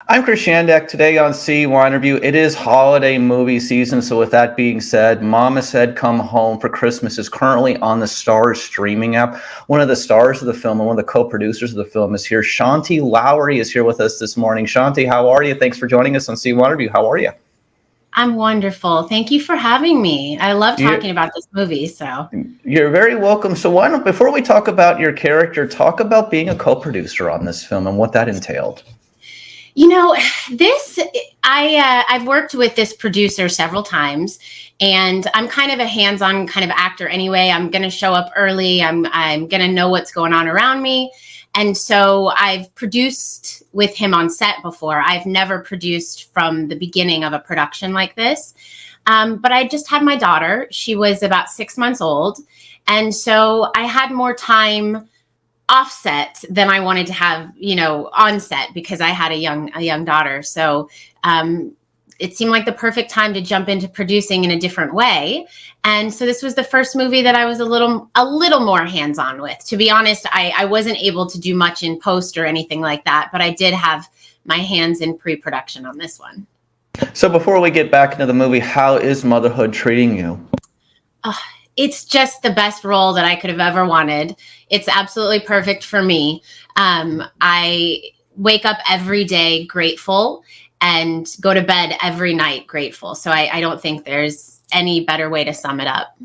I'm Chris Shandek. Today on CYInterview, it is holiday movie season. So with that being said, Momma Said Come Home for Christmas is currently on the Starz streaming app. One of the stars of the film and one of the co-producers of the film is here. Shanti Lowry is here with us this morning. Shanti, how are you? Thanks for joining us on CYInterview. How are you? I'm wonderful. Thank you for having me. I love You, talking about this movie. you're very welcome. So why don't, before we talk about your character, talk about being a co-producer on this film and what that entailed. You know, this I've worked with this producer several times, and I'm kind of a hands-on kind of actor anyway. I'm going to show up early. I'm going to know what's going on around me. And so I've produced with him on set before. I've never produced from the beginning of a production like this. But I just had my daughter. She was about 6 months old. And so I had more time offset than I wanted to have, on set because I had a young daughter. So it seemed like the perfect time to jump into producing in a different way. And so this was the first movie that I was a little more hands-on with. To be honest, I wasn't able to do much in post or anything like that, but I did have my hands in pre-production on this one. So before we get back into the movie, how is motherhood treating you? It's just the best role that I could have ever wanted. It's absolutely perfect for me. I wake up every day grateful and go to bed every night grateful. So I don't think there's any better way to sum it up.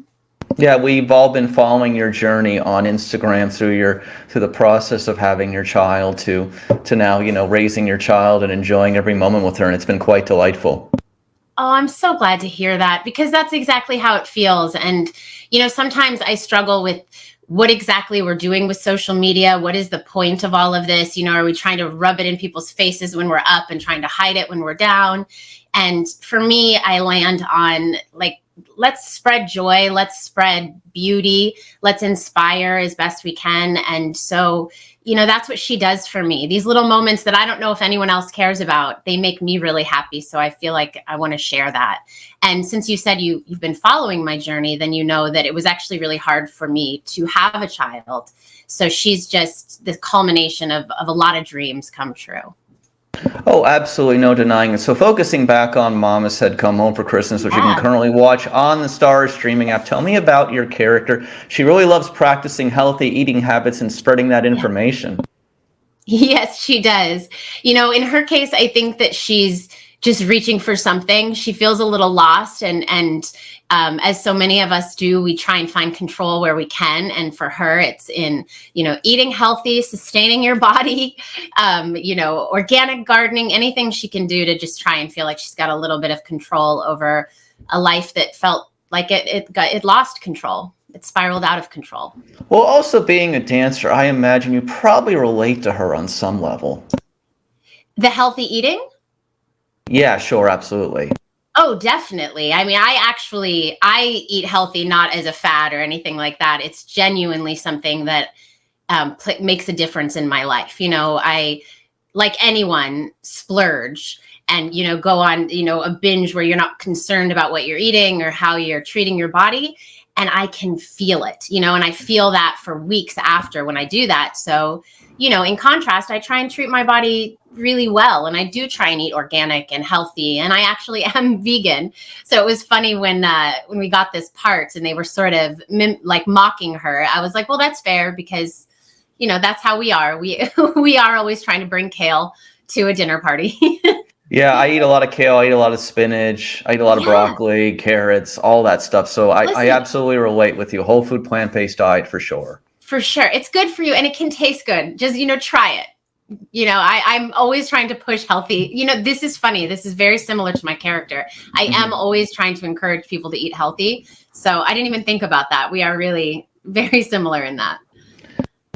Yeah, we've all been following your journey on Instagram through the process of having your child to now, raising your child and enjoying every moment with her, and it's been quite delightful. Oh, I'm so glad to hear that because that's exactly how it feels. And, sometimes I struggle with what exactly we're doing with social media. What is the point of all of this? Are we trying to rub it in people's faces when we're up and trying to hide it when we're down? And for me, I land on let's spread joy. Let's spread beauty. Let's inspire as best we can. And so, that's what she does for me. These little moments that I don't know if anyone else cares about, they make me really happy. So I feel like I want to share that. And since you said you've been following my journey, then you know that it was actually really hard for me to have a child. So she's just the culmination of a lot of dreams come true. Oh, absolutely, no denying it. So focusing back on Momma Said Come Home for Christmas, which you can currently watch on the Starz streaming app. Tell me about your character. She really loves practicing healthy eating habits and spreading that information. Yes, she does. In her case, I think that she's just reaching for something. She feels a little lost, and as so many of us do, we try and find control where we can. And for her, it's in eating healthy, sustaining your body, organic gardening, anything she can do to just try and feel like she's got a little bit of control over a life that felt like it lost control. It spiraled out of control. Well, also being a dancer, I imagine you probably relate to her on some level. The healthy eating? Yeah, sure, absolutely. Oh, definitely. I mean, I eat healthy, not as a fad or anything like that. It's genuinely something that makes a difference in my life. I, like anyone, splurge and, go on, a binge where you're not concerned about what you're eating or how you're treating your body. And I can feel it, and I feel that for weeks after when I do that. So, in contrast, I try and treat my body really well. And I do try and eat organic and healthy. And I actually am vegan. So it was funny when we got this part and they were sort of mocking her. I was like, well, that's fair because, that's how we are. We are always trying to bring kale to a dinner party. Yeah, I eat a lot of kale, I eat a lot of spinach, I eat a lot of broccoli, carrots, all that stuff. So I absolutely relate with you. Whole food, plant-based diet for sure. For sure. It's good for you and it can taste good. Just, try it. I'm always trying to push healthy. This is funny. This is very similar to my character. I am always trying to encourage people to eat healthy. So I didn't even think about that. We are really very similar in that.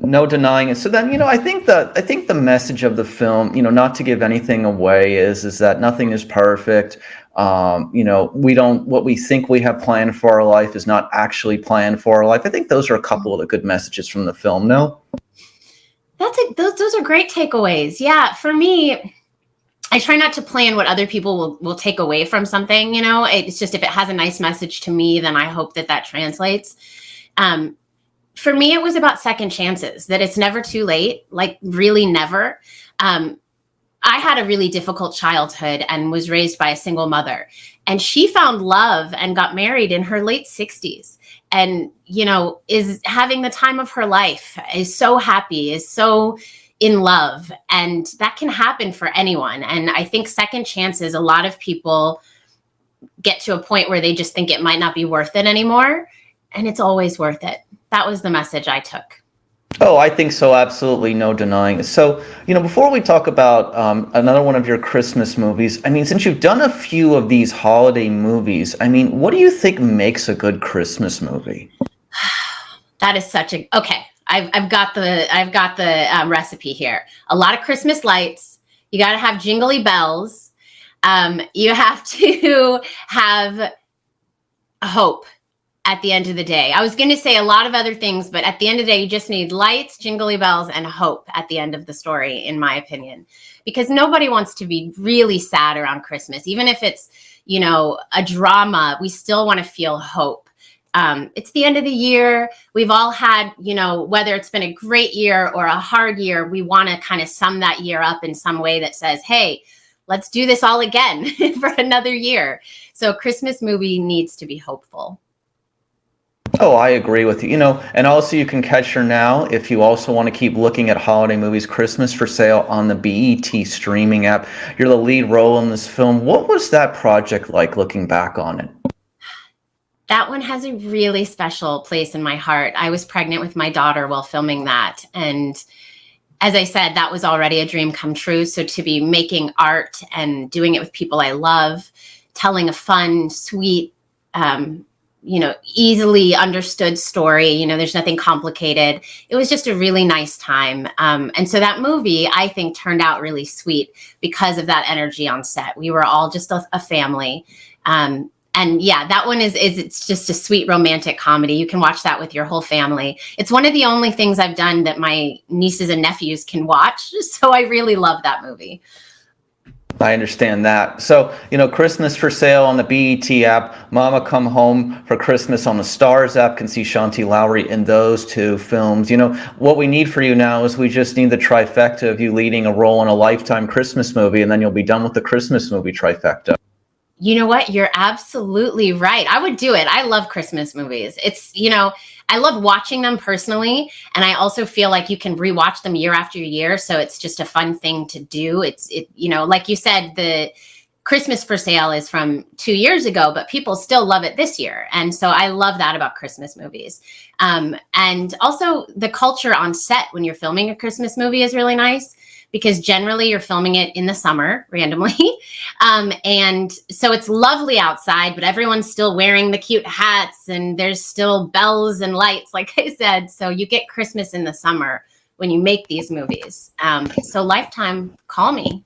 No denying it. So then, I think the message of the film, not to give anything away, is that nothing is perfect. What we think we have planned for our life is not actually planned for our life. I think those are a couple of the good messages from the film. No, those are great takeaways. Yeah, for me, I try not to plan what other people will take away from something. It's just if it has a nice message to me, then I hope that translates. For me, it was about second chances, that it's never too late, like really never. I had a really difficult childhood and was raised by a single mother. And she found love and got married in her late 60s. And, is having the time of her life, is so happy, is so in love. And that can happen for anyone. And I think second chances, a lot of people get to a point where they just think it might not be worth it anymore. And it's always worth it. That was the message I took. Oh, I think so. Absolutely, no denying it. So, before we talk about another one of your Christmas movies, I mean, since you've done a few of these holiday movies, I mean, what do you think makes a good Christmas movie? That is such a okay. I've got the recipe here. A lot of Christmas lights. You got to have jingly bells. You have to have hope at the end of the day. I was going to say a lot of other things, but at the end of the day, you just need lights, jingly bells, and hope at the end of the story, in my opinion, because nobody wants to be really sad around Christmas. Even if it's, a drama, we still want to feel hope. It's the end of the year. We've all had, whether it's been a great year or a hard year, we want to kind of sum that year up in some way that says, hey, let's do this all again for another year. So a Christmas movie needs to be hopeful. Oh, I agree with you. And also you can catch her now if you also want to keep looking at holiday movies, Christmas for Sale on the BET streaming app. You're the lead role in this film. What was that project like looking back on it? That one has a really special place in my heart. I was pregnant with my daughter while filming that. And as I said, that was already a dream come true. So to be making art and doing it with people I love, telling a fun, sweet, easily understood story. There's nothing complicated. It was just a really nice time. And so that movie, I think, turned out really sweet because of that energy on set. We were all just a family. And yeah, that one it's just a sweet romantic comedy. You can watch that with your whole family. It's one of the only things I've done that my nieces and nephews can watch. So I really love that movie. I understand that. So, Christmas for Sale on the BET app, Momma Come Home for Christmas on the Starz app. Can see Shanti Lowry in those two films. What we need for you now is we just need the trifecta of you leading a role in a Lifetime Christmas movie, and then you'll be done with the Christmas movie trifecta. You know what? You're absolutely right. I would do it. I love Christmas movies. It's, I love watching them personally. And I also feel like you can rewatch them year after year. So it's just a fun thing to do. Like you said, the Christmas for Sale is from 2 years ago, but people still love it this year. And so I love that about Christmas movies. And also the culture on set when you're filming a Christmas movie is really nice, because generally you're filming it in the summer randomly. And so it's lovely outside, but everyone's still wearing the cute hats and there's still bells and lights, like I said. So you get Christmas in the summer when you make these movies. So Lifetime, call me.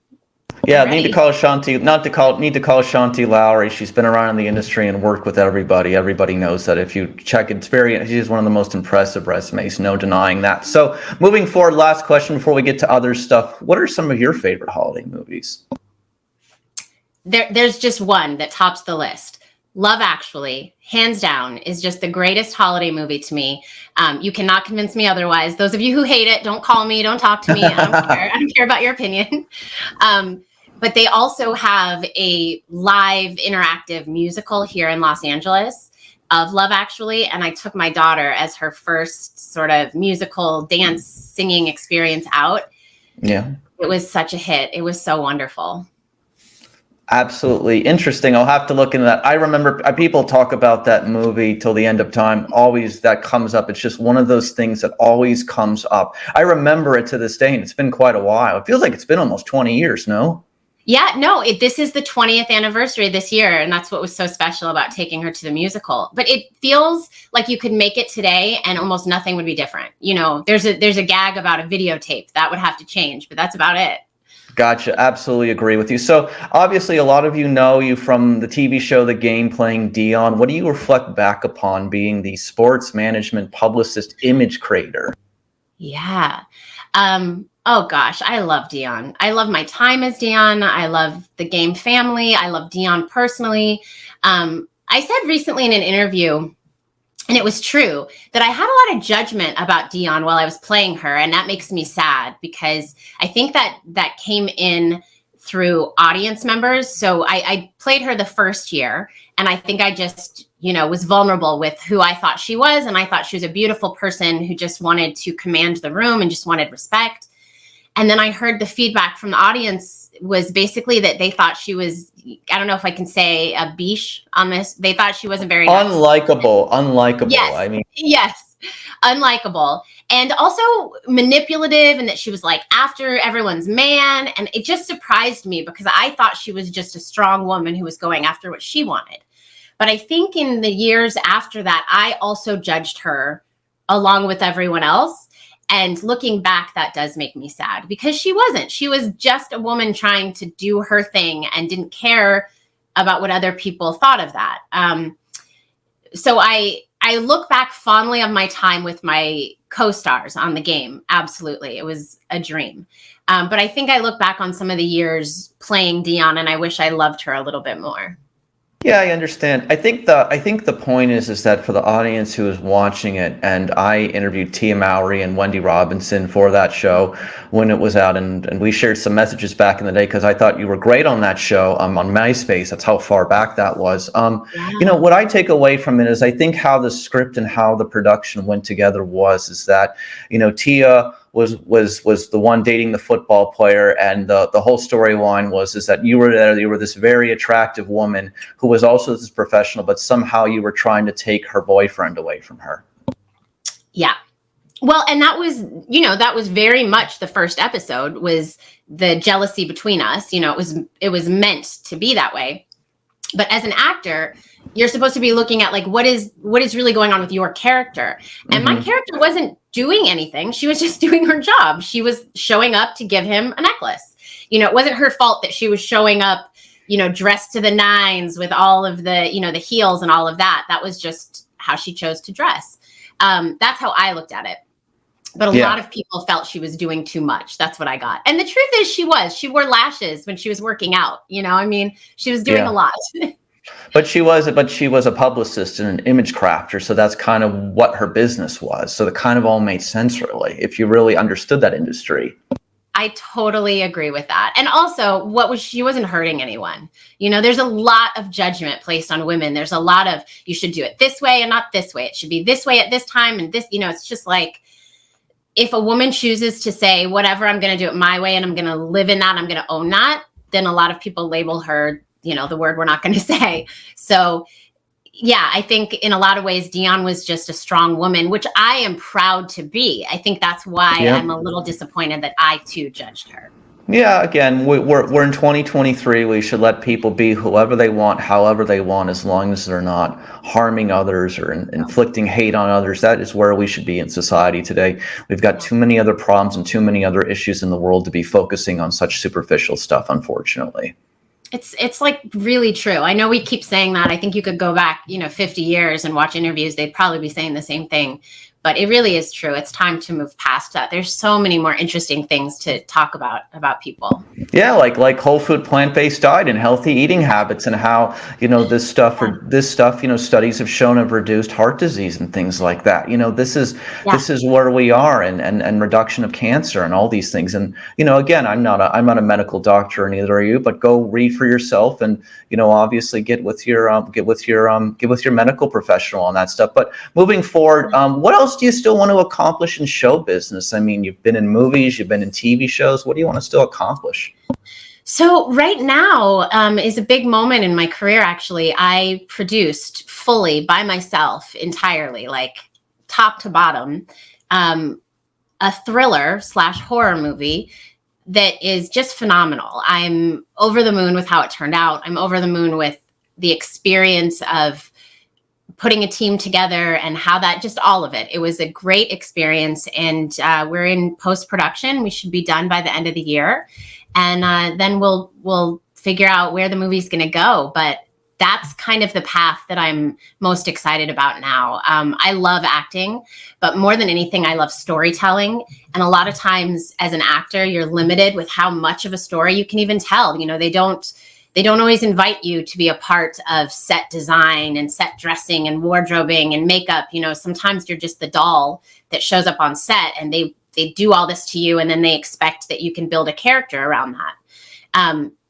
Yeah, need to call Shanti Lowry. She's been around in the industry and worked with everybody. Everybody knows that. If you check, she's one of the most impressive resumes, no denying that. So moving forward, last question before we get to other stuff. What are some of your favorite holiday movies? There's just one that tops the list. Love Actually, hands down, is just the greatest holiday movie to me. You cannot convince me otherwise. Those of you who hate it, don't call me, don't talk to me. I don't care. I don't care about your opinion. But they also have a live interactive musical here in Los Angeles of Love Actually. And I took my daughter as her first sort of musical dance singing experience out. Yeah. It was such a hit. It was so wonderful. Absolutely interesting. I'll have to look into that. I remember people talk about that movie till the end of time. Always that comes up. It's just one of those things that always comes up. I remember it to this day, and it's been quite a while. It feels like it's been almost 20 years, no? Yeah, no, this is the 20th anniversary this year. And that's what was so special about taking her to the musical. But it feels like you could make it today and almost nothing would be different. There's a gag about a videotape that would have to change, but that's about it. Gotcha. Absolutely agree with you. So obviously a lot of you know you from the TV show The Game, playing Dion. What do you reflect back upon being the sports management publicist image creator? Yeah. Oh gosh, I love Dion. I love my time as Dion. I love the Game family. I love Dion personally. I said recently in an interview And it was true that I had a lot of judgment about Dion while I was playing her. And that makes me sad because I think that came in through audience members. So I played her the first year, and I think I just, was vulnerable with who I thought she was. And I thought she was a beautiful person who just wanted to command the room and just wanted respect. And then I heard the feedback from the audience was basically that they thought she was, I don't know if I can say a biche on this. They thought she wasn't very nice. Unlikable. Yes. I mean, yes. Unlikable. And also manipulative, and that she was like after everyone's man. And it just surprised me because I thought she was just a strong woman who was going after what she wanted. But I think in the years after that, I also judged her along with everyone else. And looking back, that does make me sad because she wasn't. She was just a woman trying to do her thing and didn't care about what other people thought of that. So I look back fondly on my time with my co-stars on the game. Absolutely. It was a dream. But I think I look back on some of the years playing Dion, and I wish I loved her a little bit more. yeah, I understand. I think the point is that for the audience who is watching it, and I interviewed Tia Mowry and Wendy Robinson for that show when it was out, and we shared some messages back in the day because I thought you were great on that show on MySpace. That's how far back that was. What I take away from it is I think how the script and how the production went together is that Tia was the one dating the football player, and the whole storyline is that you were this very attractive woman who was also this professional, but somehow you were trying to take her boyfriend away from her. Yeah. Well, and that was very much the first episode, was the jealousy between us. It was meant to be that way. But as an actor, you're supposed to be looking at like what is really going on with your character. And my character wasn't doing anything. She was just doing her job. She was showing up to give him a necklace. It wasn't her fault that she was showing up, dressed to the nines with all of the, the heels and all of that. That was just how she chose to dress. That's how I looked at it. But a lot of people felt she was doing too much. That's what I got. And the truth is she wore lashes when she was working out. She was doing a lot. But she was a publicist and an image crafter. So that's kind of what her business was. So it kind of all made sense, really, if you really understood that industry. I totally agree with that. And also, she wasn't hurting anyone. There's a lot of judgment placed on women. There's a lot of, you should do it this way and not this way. It should be this way at this time. And this, it's just like, if a woman chooses to say, whatever, I'm going to do it my way and I'm going to live in that, I'm going to own that, then a lot of people label her, the word we're not going to say. So yeah, I think in a lot of ways, Dion was just a strong woman, which I am proud to be. I think that's why I'm a little disappointed that I too judged her. Yeah, again, we're in 2023. We should let people be whoever they want, however they want, as long as they're not harming others or inflicting hate on others. That is where we should be in society today. We've got too many other problems and too many other issues in the world to be focusing on such superficial stuff, unfortunately. It's like really true. I know we keep saying that. I think you could go back, 50 years and watch interviews. They'd probably be saying the same thing. But it really is true. It's time to move past that. There's so many more interesting things to talk about people. Yeah, like whole food, plant-based diet and healthy eating habits, and how this stuff, studies have shown have reduced heart disease and things like that. This is where we are, and reduction of cancer and all these things. And again, I'm not a medical doctor, and neither are you. But go read for yourself, and obviously get with your medical professional on that stuff. But moving forward, what else do you still want to accomplish in show business? I mean, you've been in movies, you've been in TV shows. What do you want to still accomplish? So right now is a big moment in my career, actually. I produced fully by myself entirely, like top to bottom, a thriller/horror movie that is just phenomenal. I'm over the moon with how it turned out. I'm over the moon with the experience of putting a team together and how that, just all of it. It was a great experience, and we're in post-production. We should be done by the end of the year, and then we'll figure out where the movie's going to go. But that's kind of the path that I'm most excited about now. I love acting, but more than anything, I love storytelling. And a lot of times as an actor, you're limited with how much of a story you can even tell. they don't always invite you to be a part of set design and set dressing and wardrobing and makeup. Sometimes you're just the doll that shows up on set, and they do all this to you, and then they expect that you can build a character around that.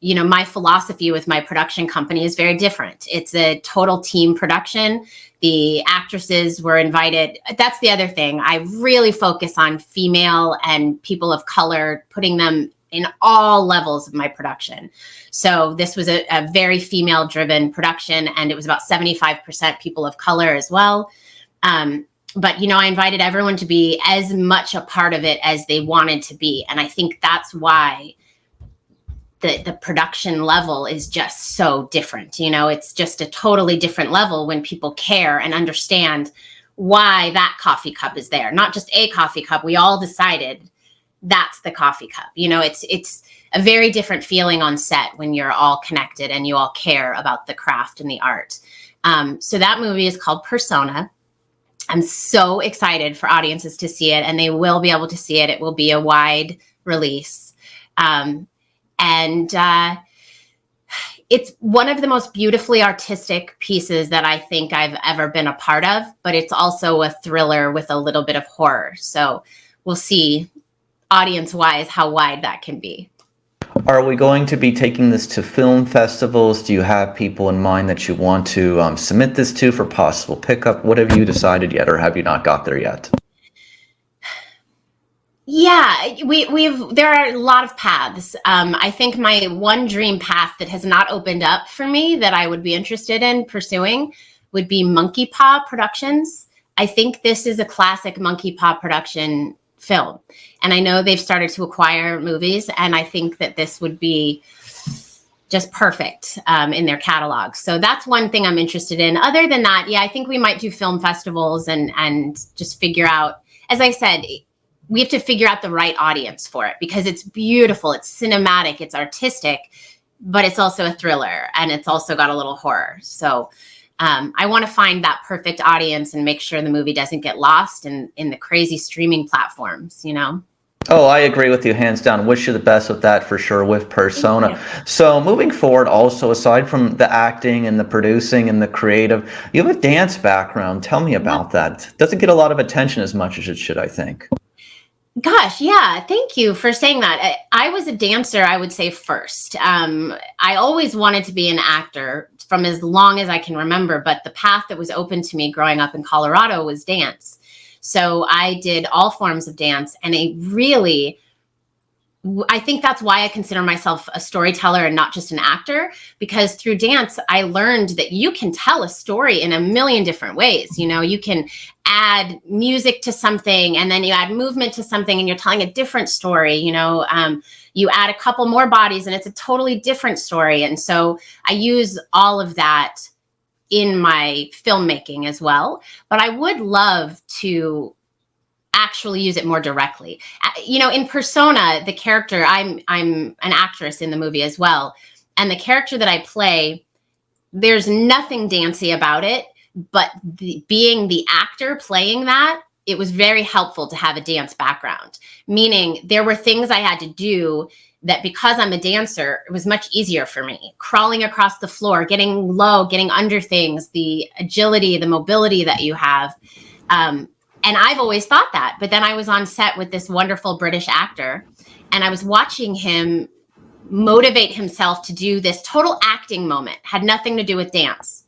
My philosophy with my production company is very different. It's a total team production. The actresses were invited. That's the other thing. I really focus on female and people of color, putting them in all levels of my production. So this was a very female-driven production, and it was about 75% people of color as well. But, I invited everyone to be as much a part of it as they wanted to be. And I think that's why the production level is just so different. It's just a totally different level when people care and understand why that coffee cup is there. Not just a coffee cup. We all decided that's the coffee cup. It's a very different feeling on set when you're all connected and you all care about the craft and the art. So that movie is called Persona. I'm so excited for audiences to see it, and they will be able to see it. It will be a wide release. It's one of the most beautifully artistic pieces that I think I've ever been a part of, but it's also a thriller with a little bit of horror. So we'll see, audience-wise, how wide that can be. Are we going to be taking this to film festivals? Do you have people in mind that you want to submit this to for possible pickup? What have you decided yet, or have you not got there yet? Yeah, there are a lot of paths. I think my one dream path that has not opened up for me that I would be interested in pursuing would be Monkey Paw Productions. I think this is a classic Monkey Paw production film. And I know they've started to acquire movies, and I think that this would be just perfect in their catalog. So that's one thing I'm interested in. Other than that, I think we might do film festivals and just figure out, as I said, we have to figure out the right audience for it, because it's beautiful, it's cinematic, it's artistic, but it's also a thriller, and it's also got a little horror. So I want to find that perfect audience and make sure the movie doesn't get lost in the crazy streaming platforms, Oh, I agree with you, hands down. Wish you the best with that for sure, with Persona. So moving forward, also, aside from the acting and the producing and the creative, you have a dance background. Tell me about that. Doesn't get a lot of attention as much as it should, I think. Gosh, yeah. Thank you for saying that. I was a dancer, I would say, first. I always wanted to be an actor from as long as I can remember, but the path that was open to me growing up in Colorado was dance. So I did all forms of dance, and I think that's why I consider myself a storyteller and not just an actor, because through dance, I learned that you can tell a story in a million different ways. You can add music to something, and then you add movement to something, and you're telling a different story. You add a couple more bodies, and it's a totally different story. And so I use all of that in my filmmaking as well. But I would love to actually use it more directly. In Persona, the character, I'm an actress in the movie as well. And the character that I play, there's nothing dancey about it, but being the actor playing that, it was very helpful to have a dance background. Meaning there were things I had to do that, because I'm a dancer, it was much easier for me. Crawling across the floor, getting low, getting under things, the agility, the mobility that you have. And I've always thought that. But then I was on set with this wonderful British actor, and I was watching him motivate himself to do this total acting moment, had nothing to do with dance.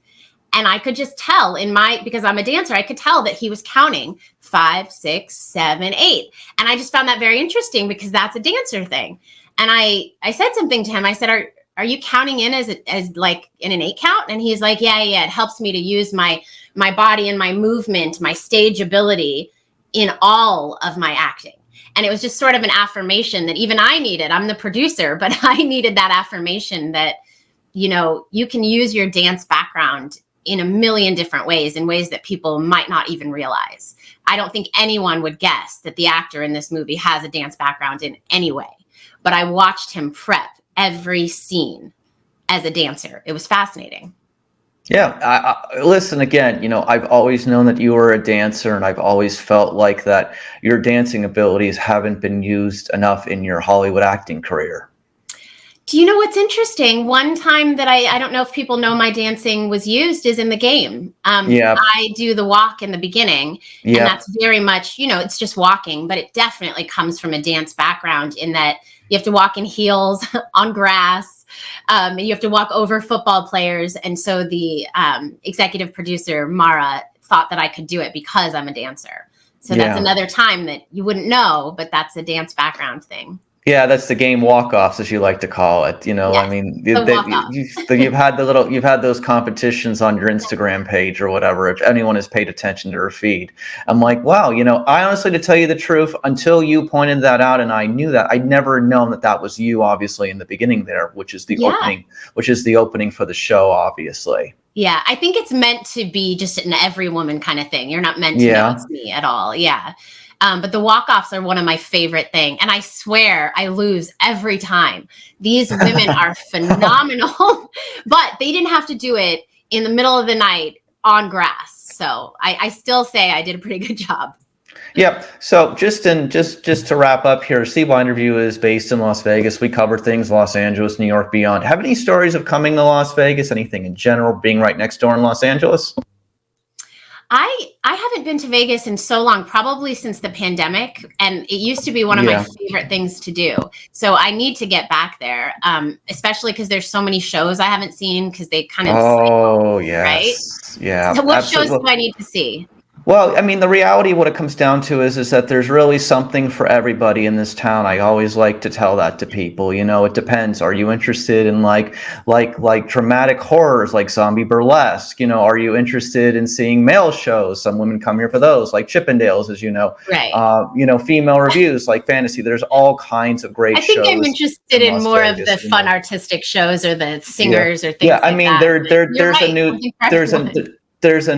And I could just tell because I'm a dancer, I could tell that he was counting 5, 6, 7, 8. And I just found that very interesting, because that's a dancer thing. And I said something to him. I said, are you counting in as like in an 8 count? And he's like, yeah, it helps me to use my body and my movement, my stage ability in all of my acting. And it was just sort of an affirmation that even I needed. I'm the producer, but I needed that affirmation that, you can use your dance background in a million different ways, in ways that people might not even realize. I don't think anyone would guess that the actor in this movie has a dance background in any way. But I watched him prep every scene as a dancer. It was fascinating. Yeah, listen, again, I've always known that you were a dancer, and I've always felt like that your dancing abilities haven't been used enough in your Hollywood acting career. Do you know what's interesting? One time that I don't know if people know my dancing was used is in the game. Yeah. I do the walk in the beginning, and Yeah. that's very much, it's just walking, but it definitely comes from a dance background in that you have to walk in heels on grass. You have to walk over football players. And so the executive producer, Mara, thought that I could do it because I'm a dancer. So that's another time that you wouldn't know, but that's a dance background thing. Yeah, that's the game walk-offs, as you like to call it. I Yes, mean, the walk-off. you've had those competitions on your Instagram page or whatever. If anyone has paid attention to her feed, I'm like, wow. I honestly, to tell you the truth, until you pointed that out, and I knew that, I'd never known that was you. Obviously, in the beginning there, which is the opening for the show, obviously. Yeah, I think it's meant to be just an every woman kind of thing. You're not meant to know it's me at all. Yeah. But the walk-offs are one of my favorite things. And I swear I lose every time. These women are phenomenal, but they didn't have to do it in the middle of the night on grass. So I still say I did a pretty good job. Yep. So just to wrap up here, CYInterview is based in Las Vegas. We cover things Los Angeles, New York, beyond. Have any stories of coming to Las Vegas? Anything in general, being right next door in Los Angeles? I haven't been to Vegas in so long, probably since the pandemic, and it used to be one of my favorite things to do. So I need to get back there, especially because there's so many shows I haven't seen because they kind of cycle, yes, right? Yeah. So what shows do I need to see? Well, I mean, the reality, what it comes down to is that there's really something for everybody in this town. I always like to tell that to people. It depends. Are you interested in like dramatic horrors, like zombie burlesque? Are you interested in seeing male shows? Some women come here for those, like Chippendales, as you know. Right. Female reviews, like fantasy. There's all kinds of great shows. I think I'm interested in more of the fun artistic shows or the singers or things like that. Yeah, I mean, there's a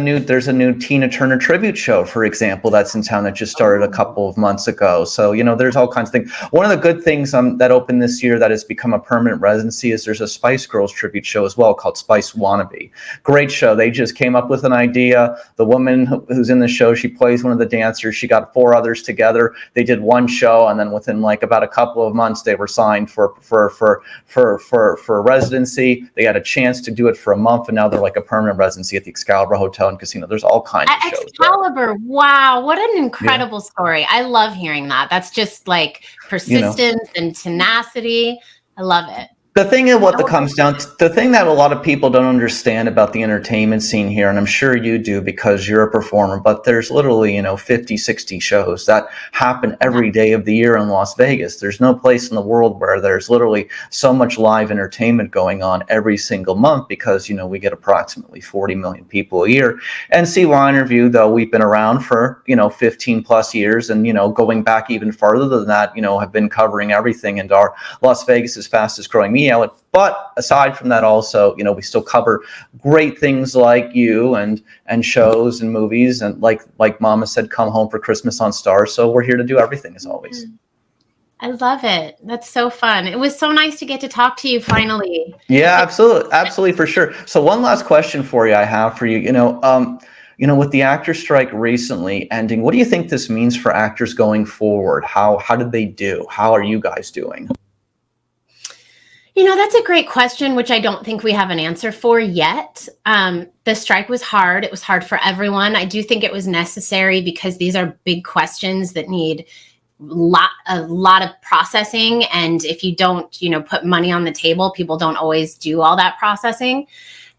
new Tina Turner tribute show, for example, that's in town that just started a couple of months ago. So, there's all kinds of things. One of the good things that opened this year that has become a permanent residency is there's a Spice Girls tribute show as well called Spice Wannabe. Great show. They just came up with an idea. The woman who's in the show, she plays one of the dancers. She got 4 others together. They did one show, and then within about a couple of months, they were signed for residency. They had a chance to do it for a month, and now they're like a permanent residency at the Excalibur Hotel and Casino. There's all kinds of shows. Excalibur, wow, what an incredible story. I love hearing that. That's just like persistence and tenacity. I love it. The thing is what comes down to, the thing that a lot of people don't understand about the entertainment scene here, and I'm sure you do because you're a performer, but there's literally, 50, 60 shows that happen every day of the year in Las Vegas. There's no place in the world where there's literally so much live entertainment going on every single month because, we get approximately 40 million people a year. And CYInterview, though, we've been around for, 15 plus years and, going back even farther than that, have been covering everything and are Las Vegas's fastest growing media. But aside from that, also, we still cover great things like you and shows and movies and like Momma Said Come Home for Christmas on Starz. So we're here to do everything as always. I love it. That's so fun. It was so nice to get to talk to you finally. Yeah, absolutely, for sure. So one last question for you I have for you. With the actor strike recently ending, what do you think this means for actors going forward? How did they do? How are you guys doing? That's a great question, which I don't think we have an answer for yet. The strike was hard. It was hard for everyone. I do think it was necessary because these are big questions that need a lot of processing. And if you don't, put money on the table, people don't always do all that processing.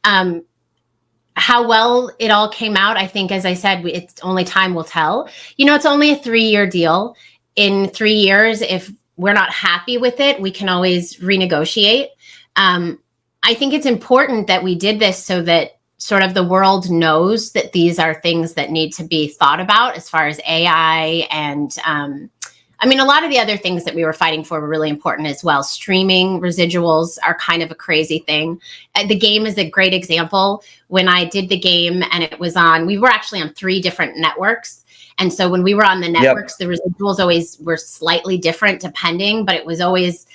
How well it all came out, I think, as I said, it's only time will tell. It's only a 3-year deal. In 3 years, if we're not happy with it, we can always renegotiate. I think it's important that we did this so that sort of the world knows that these are things that need to be thought about as far as AI and a lot of the other things that we were fighting for were really important as well. Streaming residuals are kind of a crazy thing. The game is a great example. When I did the game and it was we were actually on 3 different networks. And so when we were on the networks, the residuals always were slightly different depending, but it was always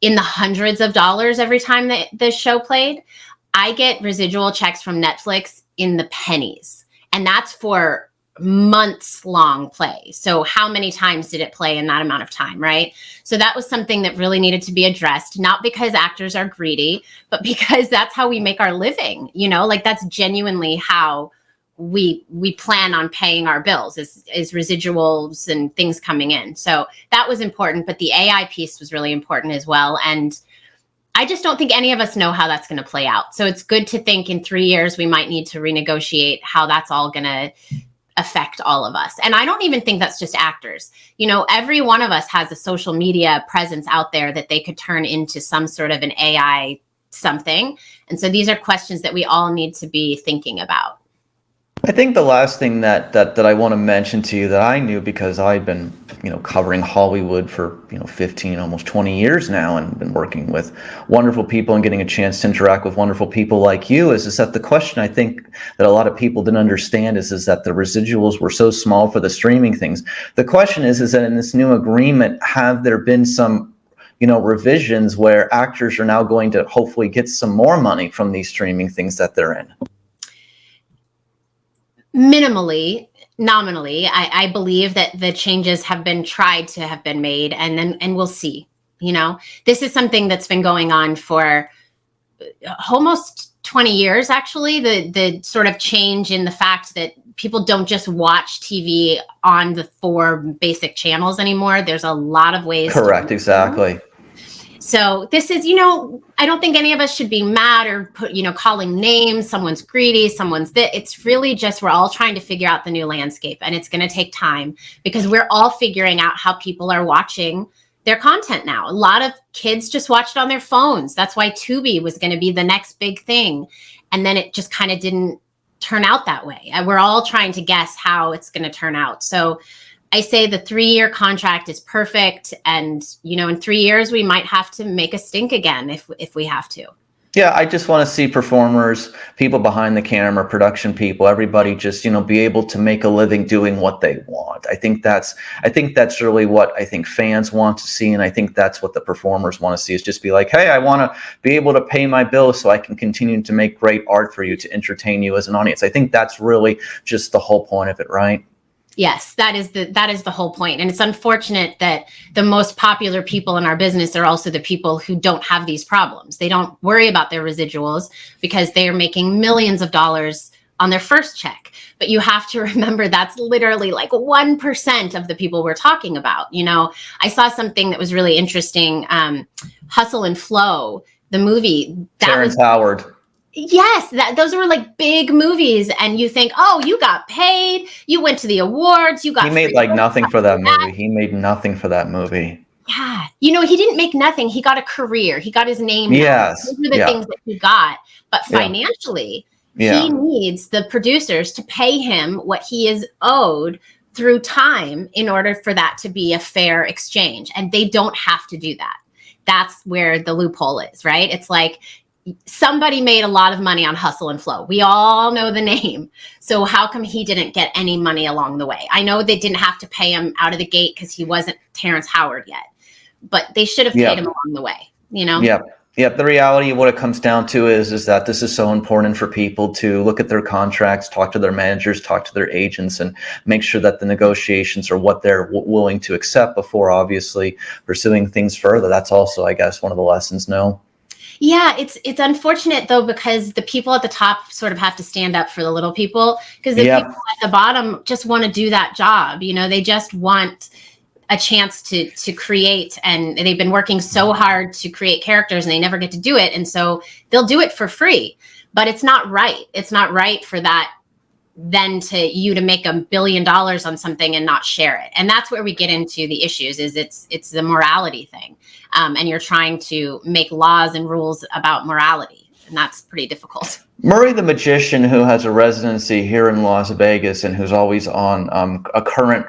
in the hundreds of dollars every time that the show played. I get residual checks from Netflix in the pennies. And that's for months long play. So how many times did it play in that amount of time, right? So that was something that really needed to be addressed, not because actors are greedy, but because that's how we make our living, like that's genuinely how we plan on paying our bills is residuals and things coming in. So that was important, but the AI piece was really important as well. And I just don't think any of us know how that's going to play out. So it's good to think in 3 years, we might need to renegotiate how that's all going to affect all of us. And I don't even think that's just actors. Every one of us has a social media presence out there that they could turn into some sort of an AI something. And so these are questions that we all need to be thinking about. I think the last thing that I want to mention to you that I knew because I've been, covering Hollywood for, 15, almost 20 years now and been working with wonderful people and getting a chance to interact with wonderful people like you is that the question I think that a lot of people didn't understand is that the residuals were so small for the streaming things. The question is that in this new agreement, have there been some revisions where actors are now going to hopefully get some more money from these streaming things that they're in? Minimally, nominally, I believe that the changes have been tried to have been made, and we'll see. This is something that's been going on for almost 20 years, actually, the sort of change in the fact that people don't just watch TV on the 4 basic channels anymore. There's a lot of ways. Correct, exactly. So this is, I don't think any of us should be mad or calling names. Someone's greedy, someone's that. It's really just, we're all trying to figure out the new landscape, and it's going to take time because we're all figuring out how people are watching their content now. A lot of kids just watched on their phones. That's why Tubi was going to be the next big thing. And then it just kind of didn't turn out that way. We're all trying to guess how it's going to turn out. So I say the 3-year contract is perfect. And, in 3 years, we might have to make a stink again if we have to. Yeah, I just want to see performers, people behind the camera, production people, everybody just, be able to make a living doing what they want. I think that's really what I think fans want to see. And I think that's what the performers want to see is just be like, hey, I want to be able to pay my bills so I can continue to make great art for you, to entertain you as an audience. I think that's really just the whole point of it, right? Yes, that is the whole point. And it's unfortunate that the most popular people in our business are also the people who don't have these problems. They don't worry about their residuals because they are making millions of dollars on their first check. But you have to remember that's literally like 1% of the people we're talking about. I saw something that was really interesting. Hustle and Flow, the movie. Terrence Howard. Yes, those were like big movies, and you think, oh, you got paid, you went to the awards, you got. He made like nothing for that movie. He made nothing for that movie. Yeah, he didn't make nothing. He got a career. He got his name. Yes, those were the things that he got. But financially, he needs the producers to pay him what he is owed through time in order for that to be a fair exchange, and they don't have to do that. That's where the loophole is, right? It's like, somebody made a lot of money on Hustle and Flow. We all know the name. So how come he didn't get any money along the way? I know they didn't have to pay him out of the gate because he wasn't Terrence Howard yet, but they should have paid him along the way, Yeah. The reality of what it comes down to is that this is so important for people to look at their contracts, talk to their managers, talk to their agents, and make sure that the negotiations are what they're willing to accept before obviously pursuing things further. That's also, I guess, one of the lessons, no? Yeah, it's unfortunate though, because the people at the top sort of have to stand up for the little people, because the people at the bottom just want to do that job. They just want a chance to create, and they've been working so hard to create characters and they never get to do it. And so they'll do it for free, but it's not right. It's not right for that then to make $1 billion on something and not share it. And that's where we get into the issues, is it's the morality thing. And you're trying to make laws and rules about morality. And that's pretty difficult. Murray the Magician, who has a residency here in Las Vegas and who's always on a current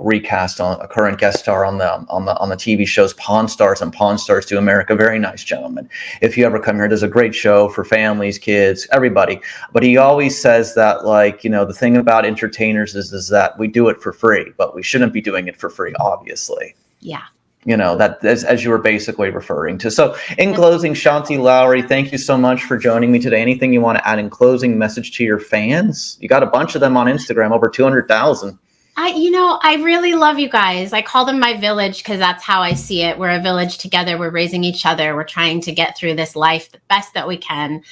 recast, on a current guest star on the TV shows Pawn Stars and Pawn Stars to America. Very nice gentleman. If you ever come here, does a great show for families, kids, everybody. But he always says that, the thing about entertainers is that we do it for free, but we shouldn't be doing it for free, obviously. Yeah. that as you were basically referring to. So in closing, Shanti Lowry, thank you so much for joining me today. Anything you want to add in closing message to your fans? You got a bunch of them on Instagram, over 200,000. I really love you guys. I call them my village because that's how I see it. We're a village together. We're raising each other. We're trying to get through this life the best that we can.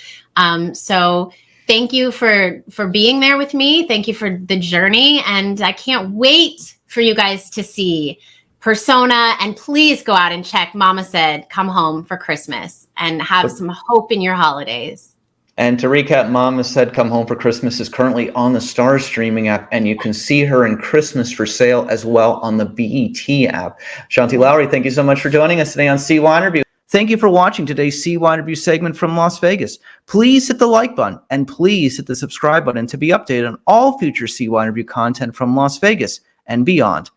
So thank you for being there with me. Thank you for the journey. And I can't wait for you guys to see Persona, and please go out and check Momma Said Come Home for Christmas and have some hope in your holidays. And to recap, Momma Said Come Home for Christmas is currently on the Starz streaming app, and you can see her in Christmas for Sale as well on the BET app. Shanti Lowry, thank you so much for joining us today on CYInterview. Thank you for watching today's CYInterview segment from Las Vegas. Please hit the like button and please hit the subscribe button to be updated on all future CYInterview content from Las Vegas and beyond.